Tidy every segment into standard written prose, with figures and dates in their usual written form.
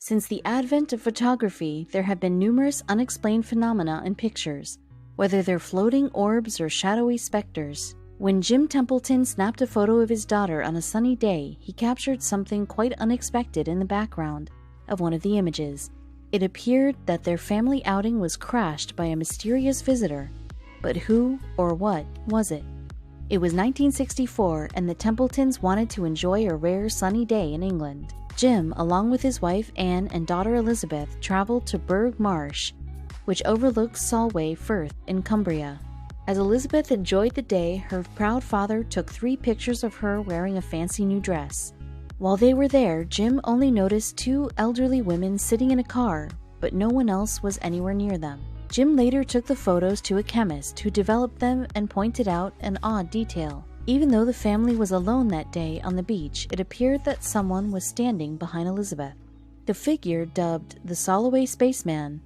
Since the advent of photography, there have been numerous unexplained phenomena in pictures, whether they're floating orbs or shadowy specters. When Jim Templeton snapped a photo of his daughter on a sunny day, he captured something quite unexpected in the background of one of the images. It appeared that their family outing was crashed by a mysterious visitor, but who or what was it? It was 1964, and the Templetons wanted to enjoy a rare sunny day in England. Jim, along with his wife Anne and daughter Elizabeth, traveled to Burgh Marsh, which overlooks Solway Firth in Cumbria. As Elizabeth enjoyed the day, her proud father took 3 pictures of her wearing a fancy new dress. While they were there, Jim only noticed 2 elderly women sitting in a car, but no one else was anywhere near them. Jim later took the photos to a chemist who developed them and pointed out an odd detail. Even though the family was alone that day on the beach, it appeared that someone was standing behind Elizabeth. The figure, dubbed the Solway Spaceman,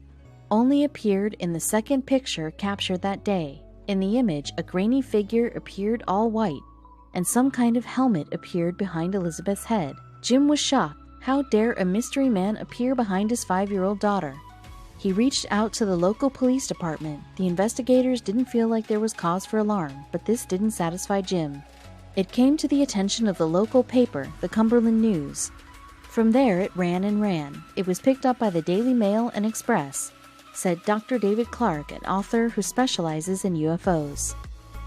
only appeared in the second picture captured that day. In the image, a grainy figure appeared all white, and some kind of helmet appeared behind Elizabeth's head. Jim was shocked. How dare a mystery man appear behind his 5-year-old daughter? He reached out to the local police department. The investigators didn't feel like there was cause for alarm, but this didn't satisfy Jim. It came to the attention of the local paper, the Cumberland News. From there it ran and ran. It was picked up by the Daily Mail and Express, said Dr. David Clark, an author who specializes in UFOs.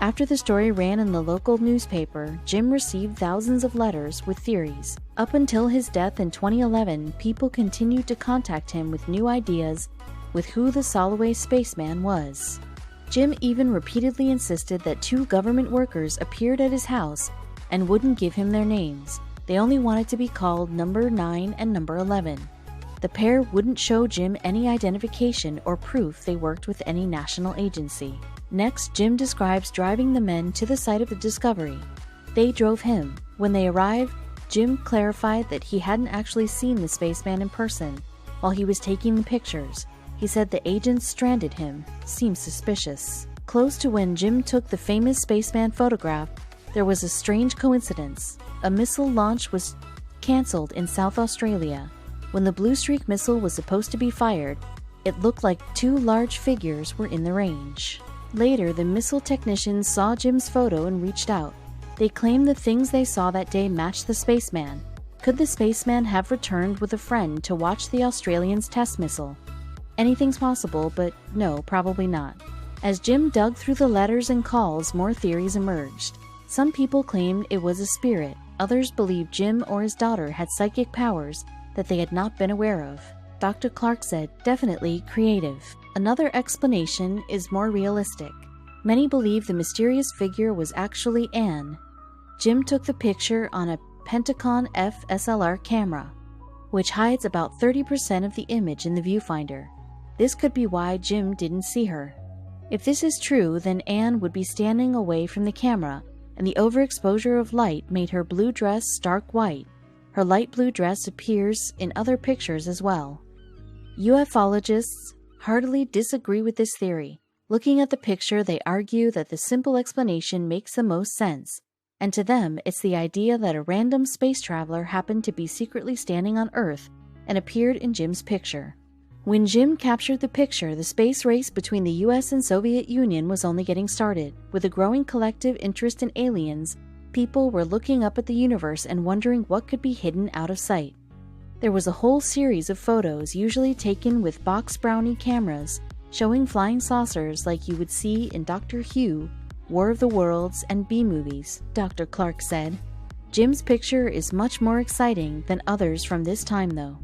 After the story ran in the local newspaper, Jim received thousands of letters with theories. Up until his death in 2011, people continued to contact him with new ideas with who the Solway Spaceman was. Jim even repeatedly insisted that 2 government workers appeared at his house and wouldn't give him their names. They only wanted to be called Number 9 and Number 11. The pair wouldn't show Jim any identification or proof they worked with any national agency. Next, Jim describes driving the men to the site of the discovery. They drove him. When they arrived, Jim clarified that he hadn't actually seen the spaceman in person while he was taking the pictures. He said the agents stranded him. Seems suspicious. Close to when Jim took the famous spaceman photograph, there was a strange coincidence. A missile launch was cancelled in South Australia. When the Blue Streak missile was supposed to be fired, it looked like 2 large figures were in the range. Later, the missile technicians saw Jim's photo and reached out. They claimed the things they saw that day matched the spaceman. Could the spaceman have returned with a friend to watch the Australians test missile? Anything's possible, but no, probably not. As Jim dug through the letters and calls, more theories emerged. Some people claimed it was a spirit. Others believed Jim or his daughter had psychic powers that they had not been aware of. Dr. Clark said, definitely creative. Another explanation is more realistic. Many believe the mysterious figure was actually Anne. Jim took the picture on a Pentacon F SLR camera, which hides about 30% of the image in the viewfinder. This could be why Jim didn't see her. If this is true, then Anne would be standing away from the camera, and the overexposure of light made her blue dress stark white. Her light blue dress appears in other pictures as well. Ufologists heartily disagree with this theory. Looking at the picture, they argue that the simple explanation makes the most sense, and to them, it's the idea that a random space traveler happened to be secretly standing on Earth and appeared in Jim's picture. When Jim captured the picture, the space race between the US and Soviet Union was only getting started. With a growing collective interest in aliens, people were looking up at the universe and wondering what could be hidden out of sight. There was a whole series of photos, usually taken with box brownie cameras, showing flying saucers like you would see in Doctor Who, War of the Worlds, and B-movies, Dr. Clark said. Jim's picture is much more exciting than others from this time, though.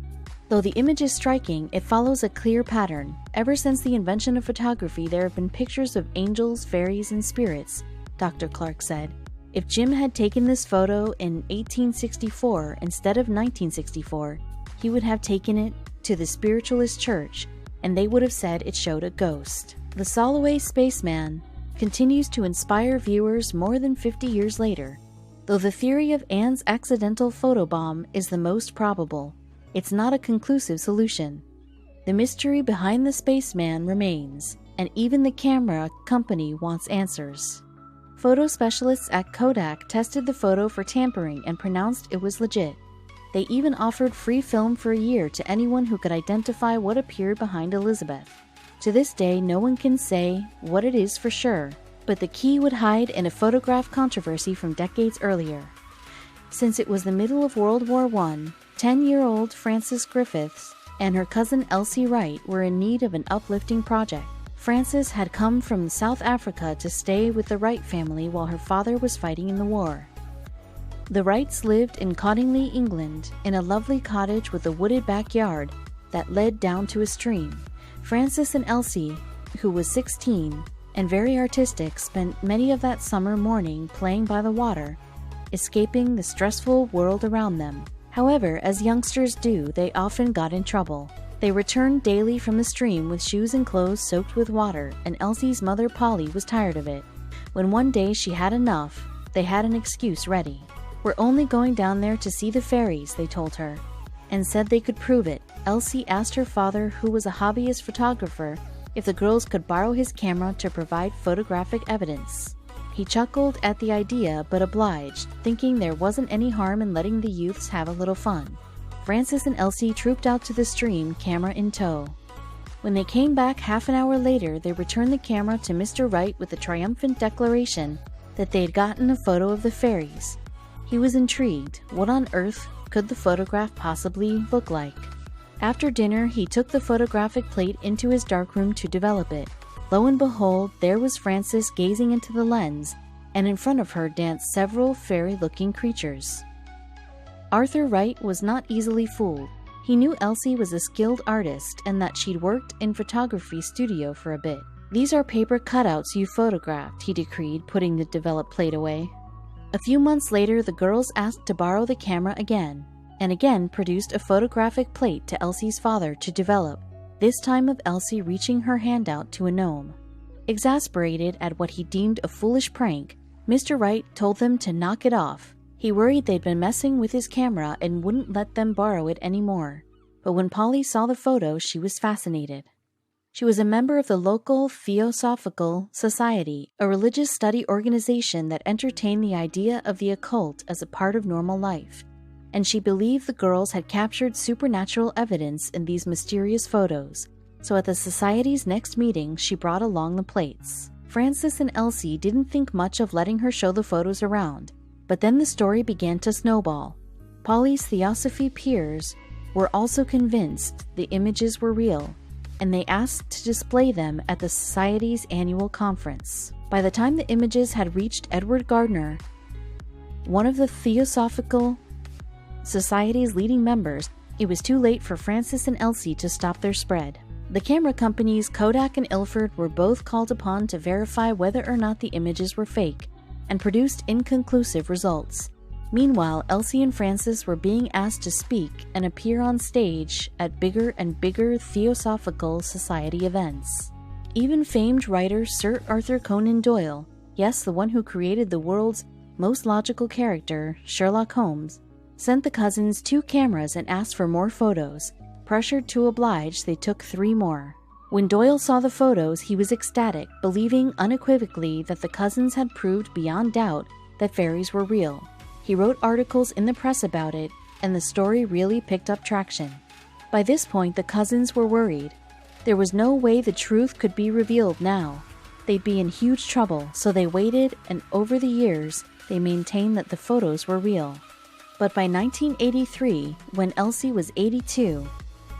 Though the image is striking, it follows a clear pattern. Ever since the invention of photography, there have been pictures of angels, fairies, and spirits, Dr. Clark said. If Jim had taken this photo in 1864 instead of 1964, he would have taken it to the spiritualist church, and they would have said it showed a ghost. The Solway Spaceman continues to inspire viewers more than 50 years later. Though the theory of Anne's accidental photobomb is the most probable, it's not a conclusive solution. The mystery behind the spaceman remains, and even the camera company wants answers. Photo specialists at Kodak tested the photo for tampering and pronounced it was legit. They even offered free film for a year to anyone who could identify what appeared behind Elizabeth. To this day, no one can say what it is for sure, but the key would hide in a photograph controversy from decades earlier. Since it was the middle of World War I, 10-year-old Frances Griffiths and her cousin Elsie Wright were in need of an uplifting project. Frances had come from South Africa to stay with the Wright family while her father was fighting in the war. The Wrights lived in Cottingley, England, in a lovely cottage with a wooded backyard that led down to a stream. Frances and Elsie, who was 16 and very artistic, spent many of that summer morning playing by the water, escaping the stressful world around them. However, as youngsters do, they often got in trouble. They returned daily from the stream with shoes and clothes soaked with water, and Elsie's mother Polly was tired of it. When one day she had enough, they had an excuse ready. "We're only going down there to see the fairies," they told her, and said they could prove it. Elsie asked her father, who was a hobbyist photographer, if the girls could borrow his camera to provide photographic evidence. He chuckled at the idea but obliged, thinking there wasn't any harm in letting the youths have a little fun. Frances and Elsie trooped out to the stream, camera in tow. When they came back half an hour later, they returned the camera to Mr. Wright with the triumphant declaration that they had gotten a photo of the fairies. He was intrigued. What on earth could the photograph possibly look like? After dinner, he took the photographic plate into his darkroom to develop it. Lo and behold, there was Frances gazing into the lens, and in front of her danced several fairy-looking creatures. Arthur Wright was not easily fooled. He knew Elsie was a skilled artist and that she'd worked in photography studio for a bit. "These are paper cutouts you photographed," he decreed, putting the developed plate away. A few months later, the girls asked to borrow the camera again, and again produced a photographic plate to Elsie's father to develop, this time of Elsie reaching her hand out to a gnome. Exasperated at what he deemed a foolish prank, Mr. Wright told them to knock it off. He worried they'd been messing with his camera and wouldn't let them borrow it anymore. But when Polly saw the photo, she was fascinated. She was a member of the local Theosophical Society, a religious study organization that entertained the idea of the occult as a part of normal life, and she believed the girls had captured supernatural evidence in these mysterious photos. So at the Society's next meeting, she brought along the plates. Frances and Elsie didn't think much of letting her show the photos around, but then the story began to snowball. Polly's Theosophy peers were also convinced the images were real, and they asked to display them at the Society's annual conference. By the time the images had reached Edward Gardner, one of the Theosophical Society's leading members, it was too late for Frances and Elsie to stop their spread. The camera companies Kodak and Ilford were both called upon to verify whether or not the images were fake, and produced inconclusive results. Meanwhile, Elsie and Frances were being asked to speak and appear on stage at bigger and bigger Theosophical Society events. Even famed writer Sir Arthur Conan Doyle, yes, the one who created the world's most logical character, Sherlock Holmes, sent the cousins 2 cameras and asked for more photos. Pressured to oblige, they took 3 more. When Doyle saw the photos, he was ecstatic, believing unequivocally that the cousins had proved beyond doubt that fairies were real. He wrote articles in the press about it, and the story really picked up traction. By this point, the cousins were worried. There was no way the truth could be revealed now. They'd be in huge trouble, so they waited, and over the years, they maintained that the photos were real. But by 1983, when Elsie was 82,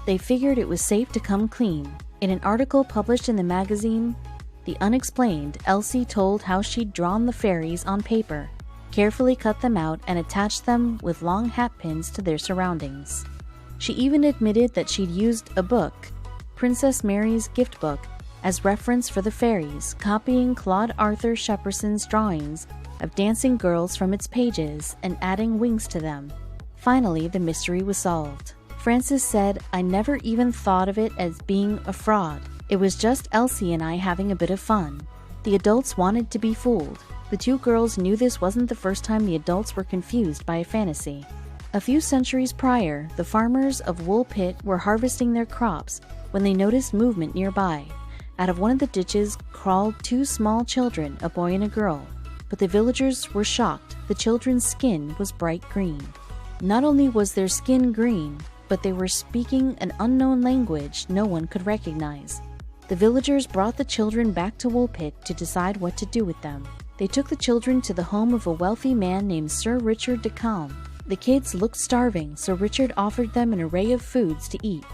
they figured it was safe to come clean. In an article published in the magazine The Unexplained, Elsie told how she'd drawn the fairies on paper, carefully cut them out, and attached them with long hat pins to their surroundings. She even admitted that she'd used a book, Princess Mary's Gift Book, as reference for the fairies, copying Claude Arthur Shepperson's drawings of dancing girls from its pages and adding wings to them. Finally, the mystery was solved. Frances said, "I never even thought of it as being a fraud. It was just Elsie and I having a bit of fun. The adults wanted to be fooled." The 2 girls knew this wasn't the first time the adults were confused by a fantasy. A few centuries prior, the farmers of Woolpit were harvesting their crops when they noticed movement nearby. Out of one of the ditches crawled 2 small children, a boy and a girl. But the villagers were shocked. The children's skin was bright green. Not only was their skin green, but they were speaking an unknown language no one could recognize. The villagers brought the children back to Woolpit to decide what to do with them. They took the children to the home of a wealthy man named Sir Richard de Calme. The kids looked starving, so Richard offered them an array of foods to eat.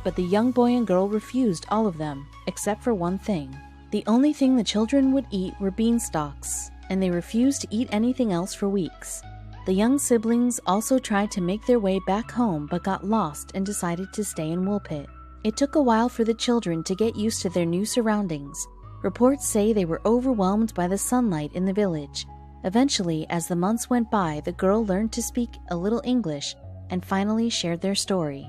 But the young boy and girl refused all of them, except for one thing. The only thing the children would eat were beanstalks, and they refused to eat anything else for weeks. The young siblings also tried to make their way back home but got lost and decided to stay in Woolpit. It took a while for the children to get used to their new surroundings. Reports say they were overwhelmed by the sunlight in the village. Eventually, as the months went by, the girl learned to speak a little English and finally shared their story.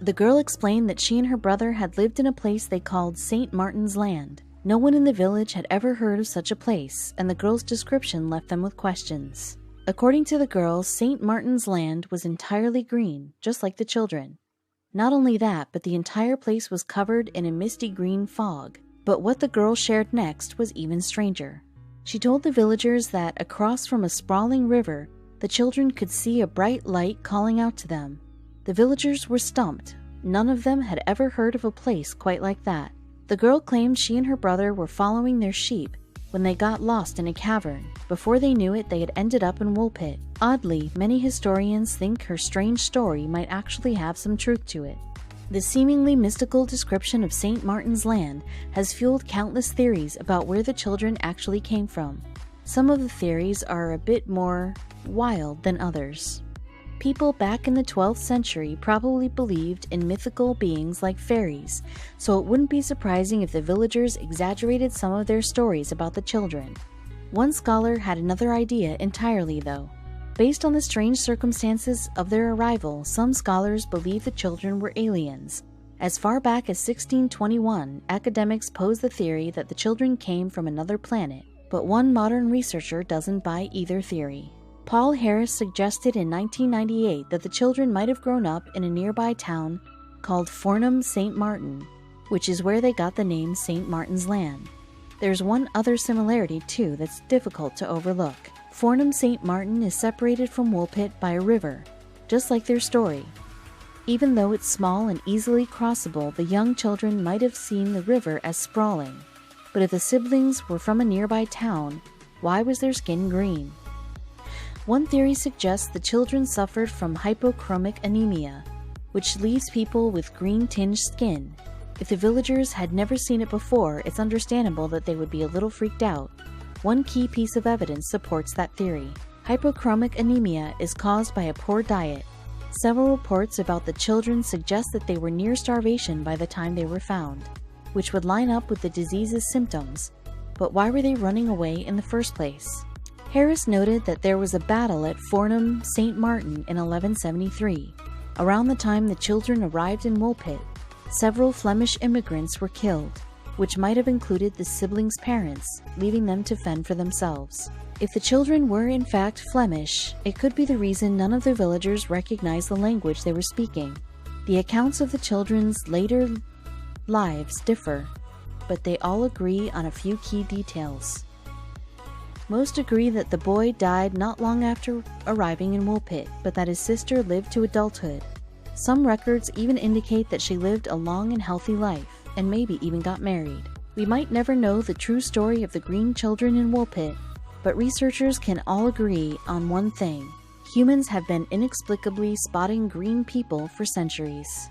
The girl explained that she and her brother had lived in a place they called St. Martin's Land. No one in the village had ever heard of such a place, and the girl's description left them with questions. According to the girl, St. Martin's Land was entirely green, just like the children. Not only that, but the entire place was covered in a misty green fog. But what the girl shared next was even stranger. She told the villagers that across from a sprawling river, the children could see a bright light calling out to them. The villagers were stumped. None of them had ever heard of a place quite like that. The girl claimed she and her brother were following their sheep when they got lost in a cavern. Before they knew it, they had ended up in Woolpit. Oddly, many historians think her strange story might actually have some truth to it. The seemingly mystical description of St. Martin's Land has fueled countless theories about where the children actually came from. Some of the theories are a bit more wild than others. People back in the 12th century probably believed in mythical beings like fairies, so it wouldn't be surprising if the villagers exaggerated some of their stories about the children. One scholar had another idea entirely, though. Based on the strange circumstances of their arrival, some scholars believe the children were aliens. As far back as 1621, academics posed the theory that the children came from another planet, but one modern researcher doesn't buy either theory. Paul Harris suggested in 1998 that the children might have grown up in a nearby town called Fornham St. Martin, which is where they got the name St. Martin's Land. There's one other similarity, too, that's difficult to overlook. Fornham St. Martin is separated from Woolpit by a river, just like their story. Even though it's small and easily crossable, the young children might have seen the river as sprawling. But if the siblings were from a nearby town, why was their skin green? One theory suggests the children suffered from hypochromic anemia, which leaves people with green-tinged skin. If the villagers had never seen it before, it's understandable that they would be a little freaked out. One key piece of evidence supports that theory. Hypochromic anemia is caused by a poor diet. Several reports about the children suggest that they were near starvation by the time they were found, which would line up with the disease's symptoms. But why were they running away in the first place? Harris noted that there was a battle at Fornham St. Martin in 1173. Around the time the children arrived in Woolpit, several Flemish immigrants were killed, which might have included the siblings' parents, leaving them to fend for themselves. If the children were in fact Flemish, it could be the reason none of the villagers recognized the language they were speaking. The accounts of the children's later lives differ, but they all agree on a few key details. Most agree that the boy died not long after arriving in Woolpit, but that his sister lived to adulthood. Some records even indicate that she lived a long and healthy life, and maybe even got married. We might never know the true story of the green children in Woolpit, but researchers can all agree on one thing: humans have been inexplicably spotting green people for centuries.